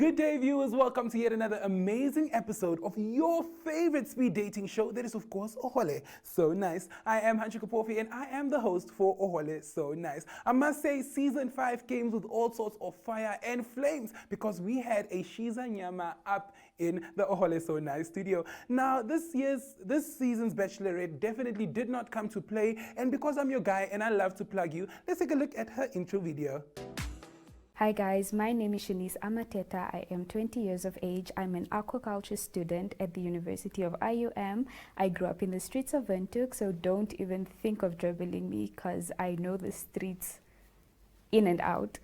Good day, viewers. Welcome to yet another amazing episode of your favorite speed dating show. That is, of course, Ohole. So nice. I am Hanshi Kapofi and I am the host for Ohole. So nice. I must say, season 5 came with all sorts of fire and flames because we had a Shiza Nyama up in the Ohole So Nice studio. Now, this season's Bachelorette definitely did not come to play, and because I'm your guy and I love to plug you, let's take a look at her intro video. Hi guys, my name is Shanice. I'm a Teta. I am 20 years of age. I'm an aquaculture student at the University of IUM. I grew up in the streets of Windhoek, so don't even think of dribbling me because I know the streets in and out.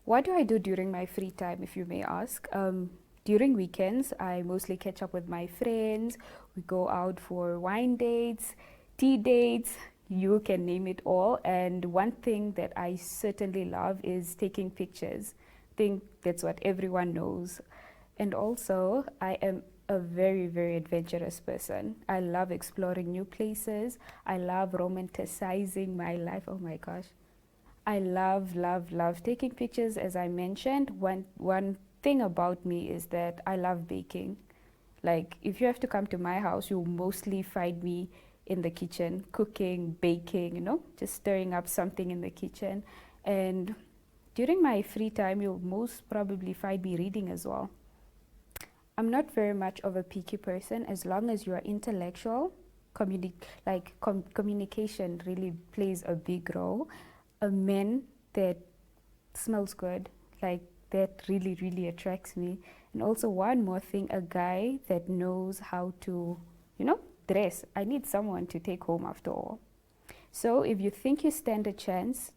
What do I do during my free time, if you may ask? During weekends, I mostly catch up with my friends. We go out for wine dates, tea dates, you can name it all. And one thing that I certainly love is taking pictures. I think that's what everyone knows. And also, I am a very, very adventurous person. I love exploring new places. I love romanticizing my life. Oh my gosh. I love taking pictures, as I mentioned. One thing about me is that I love baking. Like, if you have to come to my house, you'll mostly find me in the kitchen, cooking, baking, just stirring up something in the kitchen. And during my free time, you'll most probably find me reading as well. I'm not very much of a picky person. As long as you are intellectual, communication really plays a big role. A man that smells good, that really, really attracts me. And also one more thing, a guy that knows how to, dress. I need someone to take home after all. So if you think you stand a chance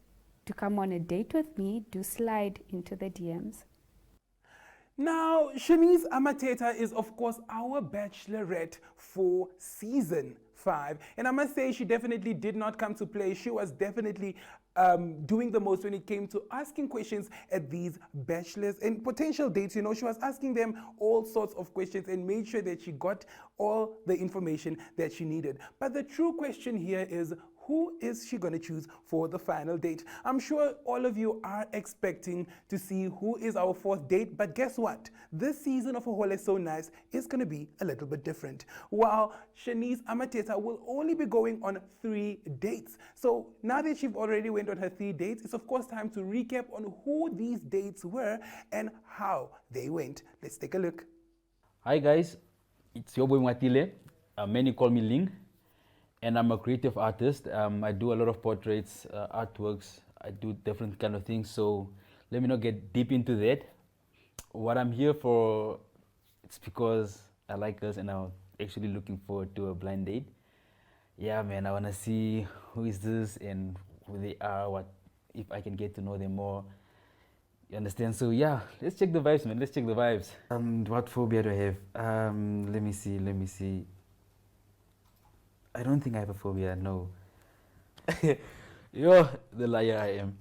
to come on a date with me, do slide into the DMs. Now, Shanice Amateta is, of course, our Bachelorette for season 5. And I must say, she definitely did not come to play. She was definitely doing the most when it came to asking questions at these bachelors and potential dates. She was asking them all sorts of questions and made sure that she got all the information that she needed. But the true question here is, who is she going to choose for the final date? I'm sure all of you are expecting to see who is our 4th date, but guess what? This season of Ohole So Nice is going to be a little bit different. While Shanice Amateta will only be going on 3 dates. So now that she already went on her 3 dates, it's of course time to recap on who these dates were and how they went. Let's take a look. Hi guys, it's your boy Matile. Many call me Ling. And I'm a creative artist. I do a lot of portraits, artworks. I do different kind of things. So let me not get deep into that. What I'm here for, it's because I like girls and I'm actually looking forward to a blind date. Yeah, man, I want to see who is this and who they are, what if I can get to know them more. You understand? So yeah, let's check the vibes, man. Let's check the vibes. What phobia do I have? Let me see. I don't think I have a phobia, no. You're the liar I am.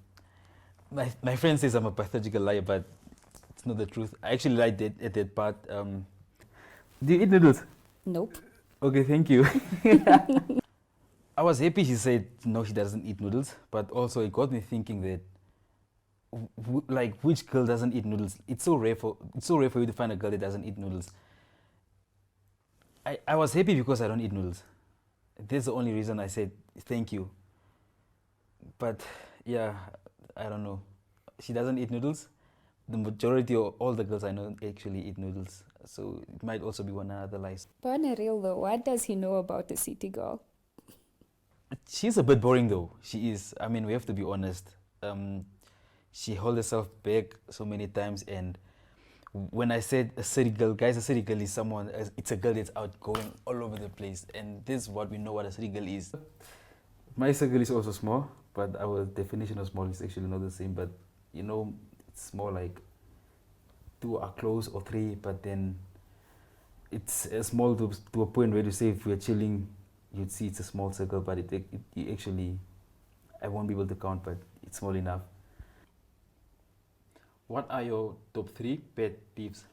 My friend says I'm a pathological liar, but it's not the truth. I actually lied at that part. Do you eat noodles? Nope. Okay, thank you. I was happy she said no, she doesn't eat noodles, but also it got me thinking that, which girl doesn't eat noodles? It's so rare for you to find a girl that doesn't eat noodles. I was happy because I don't eat noodles. That's the only reason I said thank you. But yeah, I don't know. She doesn't eat noodles. The majority of all the girls I know actually eat noodles. So it might also be one another lies. But on a real though, what does he know about the city girl? She's a bit boring though. She is. I mean, we have to be honest. She holds herself back so many times, and when I said a city girl, guys, a city girl is it's a girl that's outgoing all over the place. And this is what we know what a city girl is. My circle is also small, but our definition of small is actually not the same. But it's more like 2 are close or 3, but then it's small to a point where you say if we're chilling, you'd see it's a small circle, but it actually, I won't be able to count, but it's small enough. What are your top 3 pet peeves?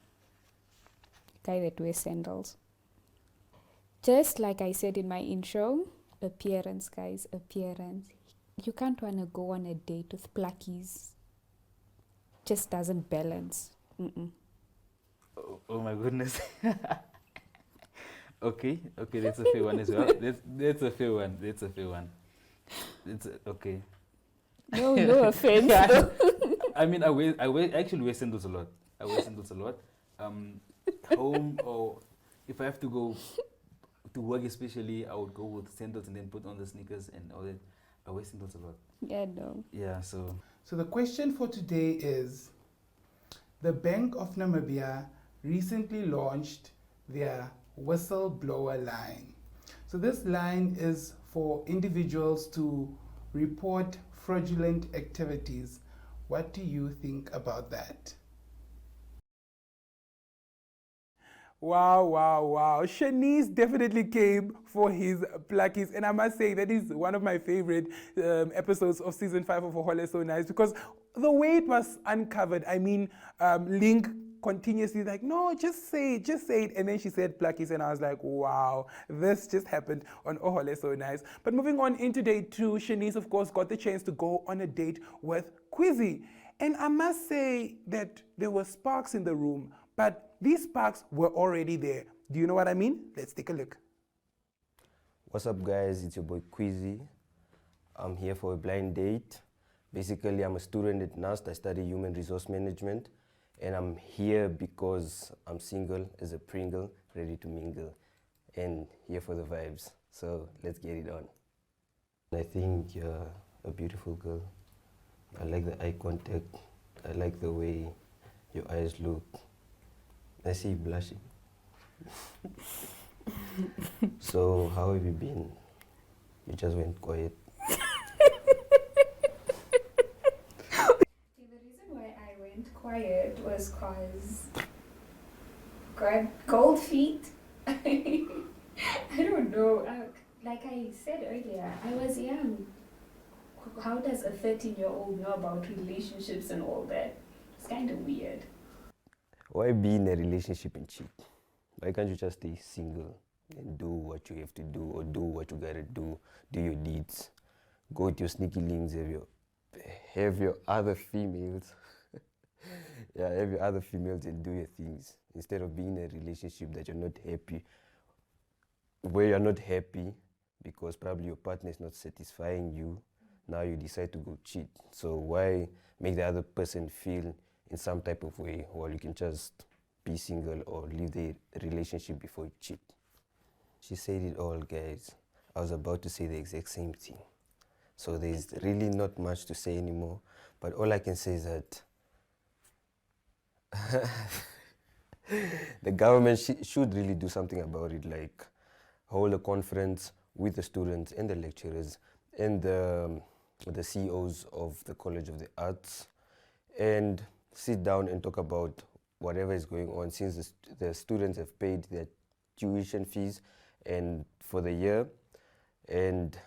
Guy that wears sandals. Just like I said in my intro, appearance, guys, appearance. You can't want to go on a date with plackies. Just doesn't balance. Oh my goodness. Okay, that's a fair one as well. That's a fair one. Okay. No offense. Though. I mean, actually wear sandals a lot. Home, or if I have to go to work especially, I would go with sandals and then put on the sneakers and all that. I wear sandals a lot. Yeah, no. Yeah, so. So the question for today is, the Bank of Namibia recently launched their whistleblower line. So this line is for individuals to report fraudulent activities. What do you think about that? Wow. Shanice definitely came for his pluckies. And I must say, that is one of my favorite episodes of season 5 of Ohole So Nice, because the way it was uncovered, I mean, Link continuously like, no, just say it. And then she said pluckies, and I was like, wow, this just happened on Ohole So Nice. But moving on into day 2, Shanice, of course, got the chance to go on a date with Quizzy. And I must say that there were sparks in the room, but these sparks were already there. Do you know what I mean? Let's take a look. What's up, guys? It's your boy Quizzy. I'm here for a blind date. Basically, I'm a student at NUST. I study human resource management. And I'm here because I'm single as a Pringle, ready to mingle, and here for the vibes. So let's get it on. I think you're a beautiful girl. I like the eye contact. I like the way your eyes look. I see you blushing. So how have you been? You just went quiet. The reason why I went quiet was because got cold feet. I don't know. Like I said earlier, I was young. How does a 13-year-old know about relationships and all that? It's kind of weird. Why be in a relationship and cheat? Why can't you just stay single and do what you have to do, or do what you gotta do your deeds, go with your sneaky links, have your other females, have your other females and do your things, instead of being in a relationship that you're not happy, where you're not happy because probably your partner is not satisfying you. Now you decide to go cheat. So why make the other person feel in some type of way while you can just be single or leave the relationship before you cheat? She said it all, guys. I was about to say the exact same thing. So there's really not much to say anymore, but all I can say is that the government should really do something about it, like hold a conference with the students and the lecturers and the CEOs of the College of the Arts, and sit down and talk about whatever is going on, since the students have paid their tuition fees and for the year, and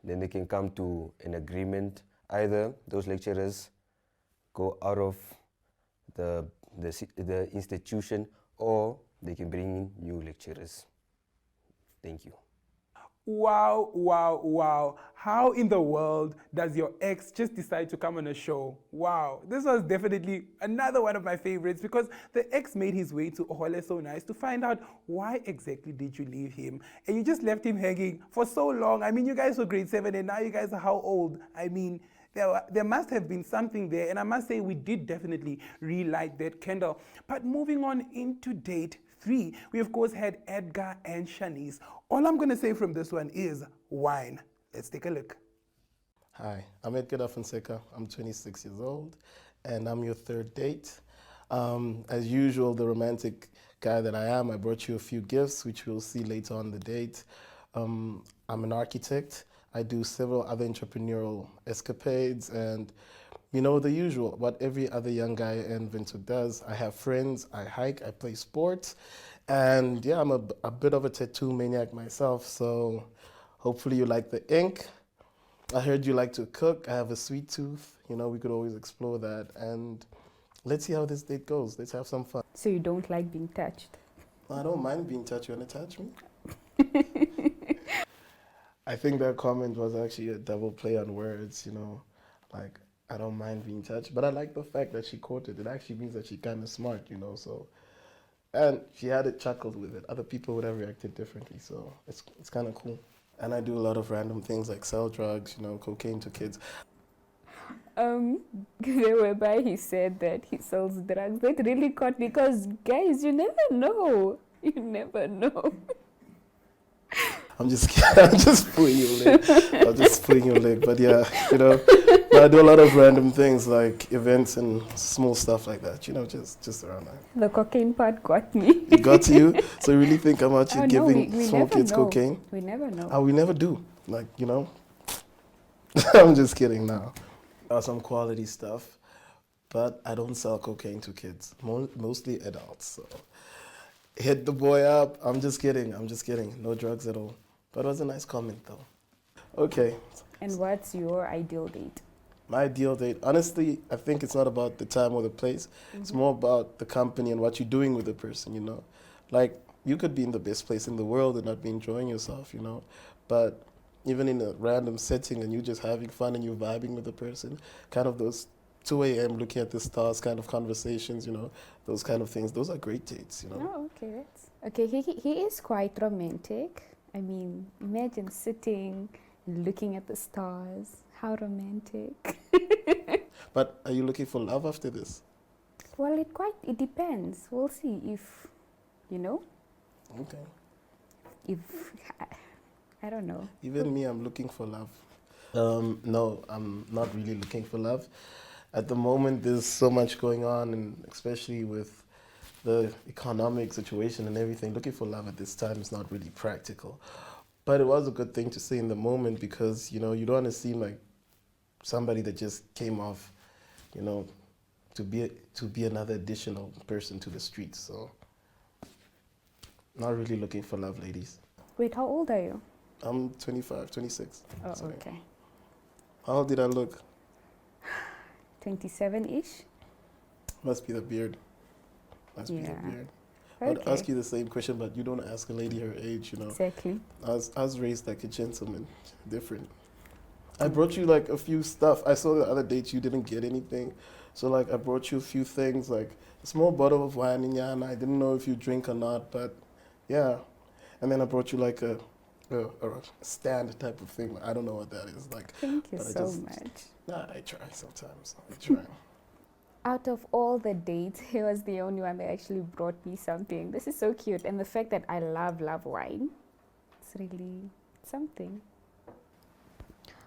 then they can come to an agreement. Either those lecturers go out of the institution, or they can bring in new lecturers. Thank you. Wow. How in the world does your ex just decide to come on a show? Wow. This was definitely another one of my favorites, because the ex made his way to Ohole So Nice to find out why exactly did you leave him. And you just left him hanging for so long. I mean, you guys were grade 7 and now you guys are how old? I mean, there must have been something there. And I must say, we did definitely relight that candle. But moving on into date 3, we of course had Edgar and Shanice. All I'm going to say from this one is wine. Let's take a look. Hi, I'm Edgar Fonseca. I'm 26 years old, and I'm your third date. As usual, the romantic guy that I am, I brought you a few gifts, which we'll see later on the date. I'm an architect. I do several other entrepreneurial escapades, and you know, the usual, what every other young guy in Windhoek does. I have friends, I hike, I play sports, and yeah, I'm a bit of a tattoo maniac myself, so hopefully you like the ink. I heard you like to cook. I have a sweet tooth. You know, we could always explore that, and let's see how this date goes. Let's have some fun. So you don't like being touched? I don't mind being touched. You want to touch me? I think that comment was actually a double play on words, you know, like I don't mind being touched, but I like the fact that she caught it. It actually means that she's kind of smart, you know. So, and she had it chuckled with it. Other people would have reacted differently, so it's kind of cool. And I do a lot of random things like sell drugs, you know, cocaine to kids. Whereby he said that he sells drugs. That really caught me because, guys, you never know. You never know. I'm just kidding. I'm just pulling your leg. I'm just pulling your leg. But yeah, you know, but I do a lot of random things like events and small stuff like that, you know, just around that. The cocaine part got me. It got to you? So you really think I'm actually giving we small never kids know. cocaine? We never know. Oh, we never do. Like, you know, I'm just kidding now. Some quality stuff, but I don't sell cocaine to kids, mostly adults. So hit the boy up. I'm just kidding. No drugs at all. But it was a nice comment though. Okay. And what's your ideal date? My ideal date, honestly, I think it's not about the time or the place. It's more about the company and what you're doing with the person, you know. Like, you could be in the best place in the world and not be enjoying yourself, you know. But even in a random setting and you just having fun and you're vibing with the person, kind of those 2 a.m. looking at the stars kind of conversations, you know, those kind of things, those are great dates, you know. Oh, okay. Okay, he is quite romantic. I mean, imagine sitting and looking at the stars. How romantic. But are you looking for love after this? Well, it depends. We'll see if, you know, Okay. if, I don't know. Even me, I'm looking for love. No, I'm not really looking for love. At the moment, there's so much going on, and especially with the economic situation and everything, looking for love at this time is not really practical. But it was a good thing to say in the moment because, you know, you don't want to seem like somebody that just came off, you know, to be another additional person to the streets. So, not really looking for love, ladies. Wait, how old are you? I'm 25, 26. Oh, Sorry. okay. How old did I look? 27-ish? Must be the beard. Must be the Yeah. beard. I'd Okay. ask you the same question, but you don't ask a lady her age, you know. Exactly. I was raised like a gentleman, different. I brought you like a few stuff. I saw the other dates you didn't get anything. So like I brought you a few things, like a small bottle of wine in Yana. I didn't know if you drink or not, but yeah. And then I brought you like a stand type of thing. I don't know what that is. Like, Thank you but I so just- much. Nah, I try sometimes. I try. Out of all the dates, he was the only one that actually brought me something. This is so cute. And the fact that I love wine, it's really something.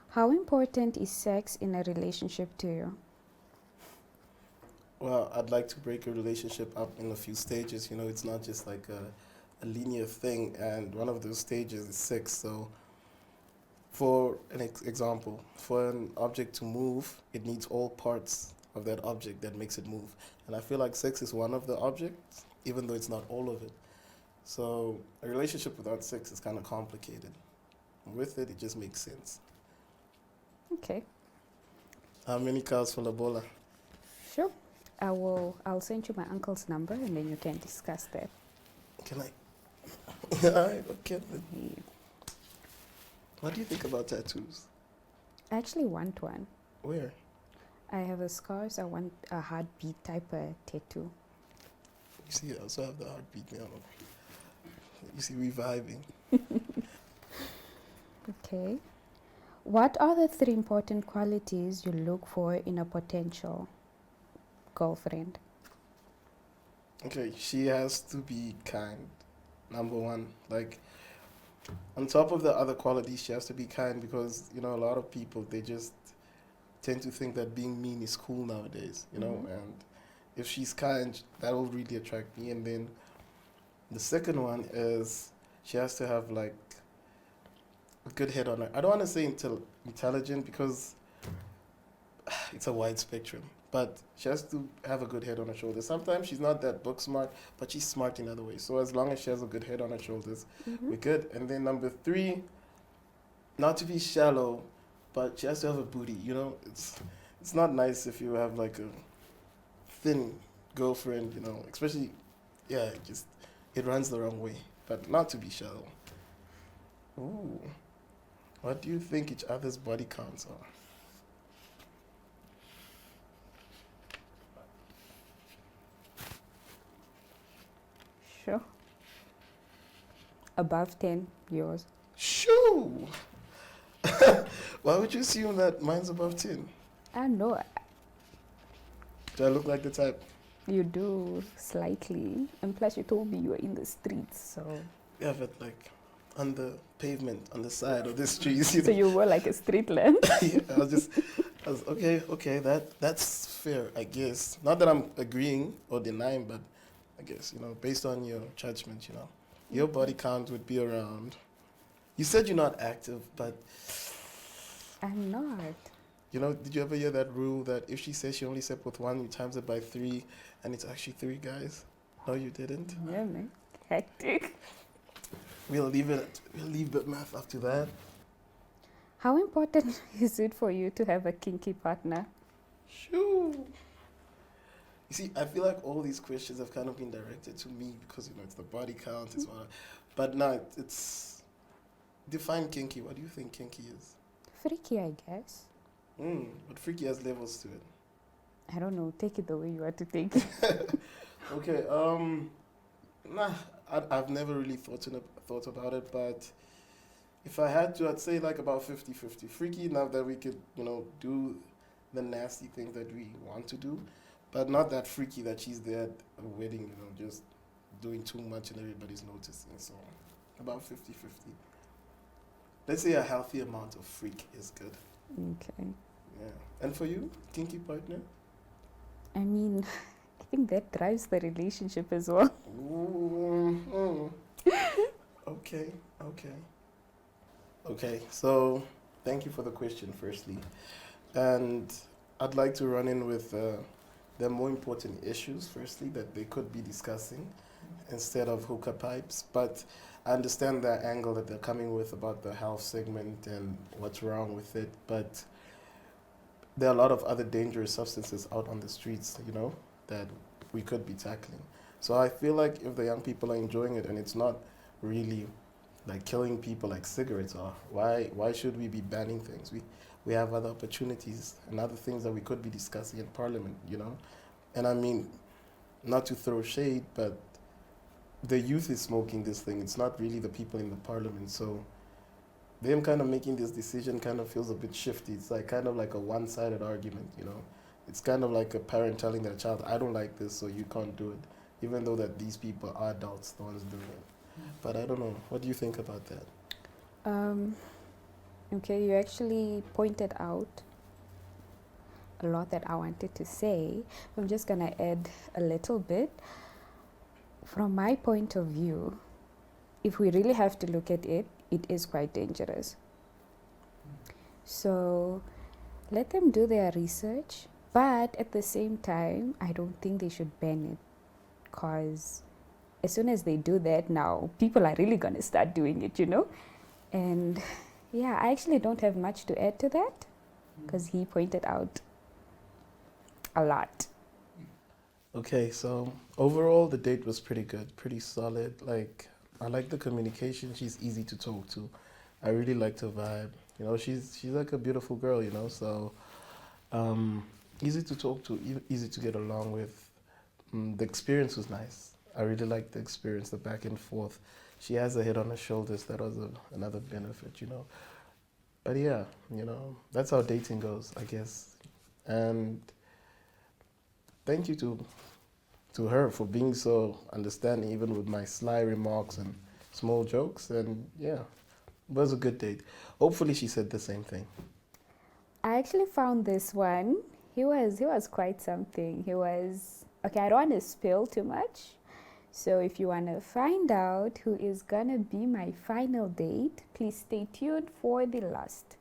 How important is sex in a relationship to you? Well, I'd like to break a relationship up in a few stages. You know, it's not just like a linear thing, and one of those stages is sex. So, for an example, for an object to move, it needs all parts of that object that makes it move. And I feel like sex is one of the objects, even though it's not all of it. So, a relationship without sex is kind of complicated. With it, it just makes sense. Okay, How many cows for Labola? sure. I'll send you my uncle's number and then you can discuss that. Can I? Alright, okay. He- What do you think about tattoos? I actually want one. Where? I have a scar, so I want a heartbeat type of tattoo. You see, I also have the heartbeat now. You see, reviving. Okay. What are the 3 important qualities you look for in a potential girlfriend? Okay, she has to be kind. Number one, like, on top of the other qualities, she has to be kind because, you know, a lot of people, they just tend to think that being mean is cool nowadays, you know, and if she's kind, that will really attract me. And then the second one is she has to have, like, a good head on her. I don't want to say intelligent because it's a wide spectrum, but she has to have a good head on her shoulders. Sometimes she's not that book smart, but she's smart in other ways. So as long as she has a good head on her shoulders, we're good. And then number 3, not to be shallow, but she has to have a booty. You know, it's not nice if you have like a thin girlfriend. You know, especially it runs the wrong way. But not to be shallow. Ooh. What do you think each other's body counts are? show. Above 10, yours. Shoo! Why would you assume that mine's above 10? I know Do I look like the type? you do slightly. And plus, you told me you were in the streets, so. Yeah, but like on the pavement, on the side of the streets. So you were like a street lamb. Yeah, I was okay, that's fair, I guess. Not that I'm agreeing or denying, but I guess, based on your judgment, your body count would be around. You said you're not active, but I'm not. did you ever hear that rule that if she says she only slept with one, you times it by 3, and it's actually 3 guys? No, you didn't. Yeah, man. Hectic. We'll leave the math up to that. How important is it for you to have a kinky partner? Shoo. You see, I feel like all these questions have kind of been directed to me because, it's the body count, it's all. But no, it's define kinky. What do you think kinky is? Freaky, I guess. But freaky has levels to it. I don't know. Take it the way you want to take it. Okay. I've never really thought about it, but if I had to, I'd say like about 50-50. Freaky enough that we could, do the nasty things that we want to do, but not that freaky that she's there at a wedding, just doing too much and everybody's noticing. So about 50-50. Let's say a healthy amount of freak is good. Okay. Yeah. And for you, kinky partner? I mean, I think that drives the relationship as well. Okay, so thank you for the question, firstly. And I'd like to run in with the more important issues, firstly, that they could be discussing instead of hookah pipes. But I understand the angle that they're coming with about the health segment and what's wrong with it. But there are a lot of other dangerous substances out on the streets, that we could be tackling. So I feel like if the young people are enjoying it and it's not really like killing people like cigarettes are, why should we be banning things? We have other opportunities and other things that we could be discussing in Parliament, And I mean, not to throw shade, but the youth is smoking this thing. It's not really the people in the Parliament. So them kind of making this decision kind of feels a bit shifty. It's like kind of like a one-sided argument, It's kind of like a parent telling their child, I don't like this, so you can't do it, even though that these people are adults, the ones doing it. But I don't know. What do you think about that? Okay, you actually pointed out a lot that I wanted to say. I'm just going to add a little bit. From my point of view, if we really have to look at it, it is quite dangerous. So let them do their research, but at the same time, I don't think they should ban it, because as soon as they do that now, people are really going to start doing it, And yeah, I actually don't have much to add to that, because he pointed out a lot. Okay, so overall the date was pretty good, pretty solid. Like, I like the communication. She's easy to talk to. I really liked her vibe. She's like a beautiful girl, so easy to talk to, easy to get along with. The experience was nice. I really liked the experience, the back and forth. She has a head on her shoulders. That was another benefit, But yeah, that's how dating goes, I guess. And thank you to her for being so understanding, even with my sly remarks and small jokes. And yeah, it was a good date. Hopefully she said the same thing. I actually found this one. He was quite something. Okay, I don't want to spill too much. So if you want to find out who is going to be my final date, please stay tuned for the last.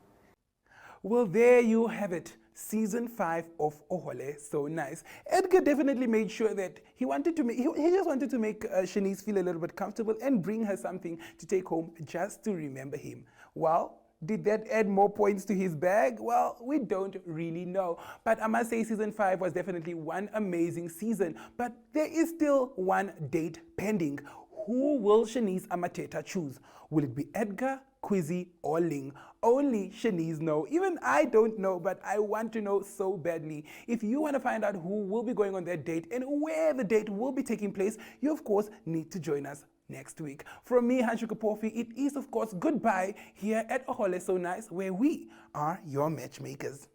Well, there you have it. Season 5 of Ohole. So nice. Edgar definitely made sure that he just wanted to make Shanice feel a little bit comfortable and bring her something to take home just to remember him. Well, did that add more points to his bag? Well, we don't really know. But I must say season 5 was definitely one amazing season. But there is still one date pending. Who will Shanice Amateta choose? Will it be Edgar Quizzy, or Ling. Only Shanice know. Even I don't know, but I want to know so badly. If you want to find out who will be going on their date and where the date will be taking place, you of course need to join us next week. From me, Hanshu Kapofi, it is of course goodbye here at Ohole So Nice, where we are your matchmakers.